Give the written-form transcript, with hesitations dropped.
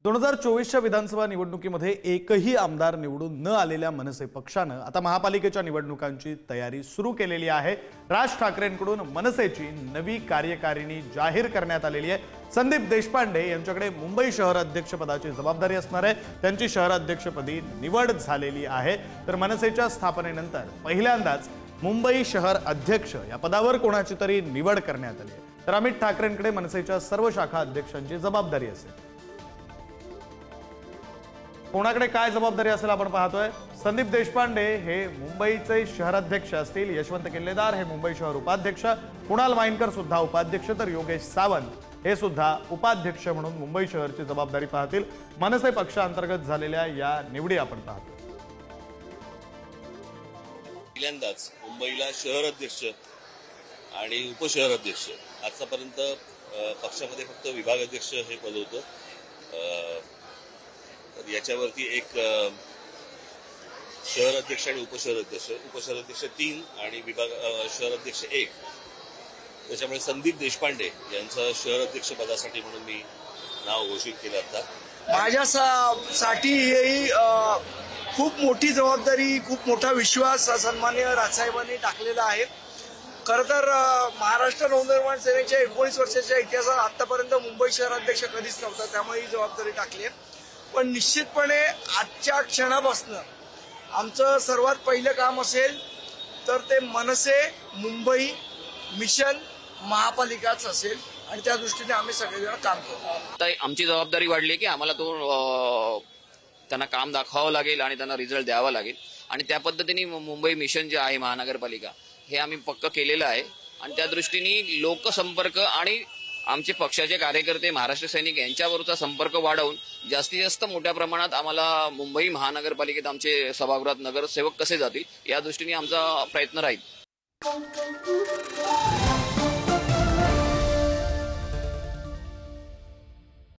2024च्या विधानसभा निवडणुकीमध्ये एकही आमदार निवडून न आलेल्या मनसे पक्षानं आता महापालिकेच्या निवडणुकांची तयारी सुरू केलेली आहे। राज ठाकरेंकडून मनसेची नवी कार्यकारिणी जाहीर करण्यात आलेली आहे। संदीप देशपांडे यांच्याकडे मुंबई शहर अध्यक्षपदाची जबाबदारी असणार आहे। त्यांची शहर अध्यक्षपदी निवड झालेली आहे। तर मनसेच्या स्थापनेनंतर पहिल्यांदाच मुंबई शहर अध्यक्ष या पदावर कोणाची तरी निवड करण्यात आली आहे। तर अमित ठाकरेंकडे मनसेच्या सर्व शाखा अध्यक्षांची जबाबदारी असेल। कोणाकडे काय जबाबदारी असेल आपण पाहतोय। संदीप देशपांडे हे मुंबईचे शहराध्यक्ष असतील, यशवंत किल्लेदार हे मुंबई शहर उपाध्यक्ष, कुणाल माइनकर सुद्धा उपाध्यक्ष, तर योगेश सावंत हे सुद्धा उपाध्यक्ष म्हणून मुंबई शहरची जबाबदारी पाहतील। मनसे पक्षांतर्गत झालेल्या या निवडी आपण पाहतो। पहिल्यांदाच मुंबईला शहर अध्यक्ष आणि उपशहर अध्यक्ष, आतापर्यंत पक्षामध्ये फक्त विभाग अध्यक्ष हे पद होतं। याच्यावरती एक शहर अध्यक्ष आणि उपशहर अध्यक्ष 3 आणि विभाग शहर अध्यक्ष 1, त्याच्यामुळे संदीप देशपांडे यांचं शहर अध्यक्ष पदासाठी म्हणून मी नाव घोषित केलं आता। माझ्यासाठी ही खूप मोठी जबाबदारी, खूप मोठा विश्वास सन्माननीय राजसाहेबांनी टाकलेला आहे। खरं तर महाराष्ट्र नवनिर्माण सेनेच्या 19 वर्षाच्या इतिहासात आतापर्यंत मुंबई शहर अध्यक्ष कधीच नव्हता, त्यामुळे ही जबाबदारी टाकली आहे। पण निश्चितपणे आजच्या क्षणापासून आमचं सर्वात पहिलं काम असेल तर ते मनसे, मुंबई, मिशन, महापालिकाच असेल आणि त्या दृष्टीने आम्ही सगळेजण काम करू। आता आमची जबाबदारी वाढली की आम्हाला त्यांना काम दाखवावं लागेल आणि त्यांना रिझल्ट द्यावा लागेल आणि त्या पद्धतीने मुंबई मिशन जे आहे महानगरपालिका हे आम्ही पक्क केलेलं आहे आणि त्या दृष्टीने लोकसंपर्क आणि आमचे पक्षाचे कार्यकर्ते, महाराष्ट्र सैनिक यांच्यावरचा संपर्क वाढवून जास्तीत जास्त मोठ्या प्रमाणात आम्हाला मुंबई महानगरपालिकेत आमचे सभागृहात नगरसेवक कसे जातील या दृष्टीने आमचा प्रयत्न राहील।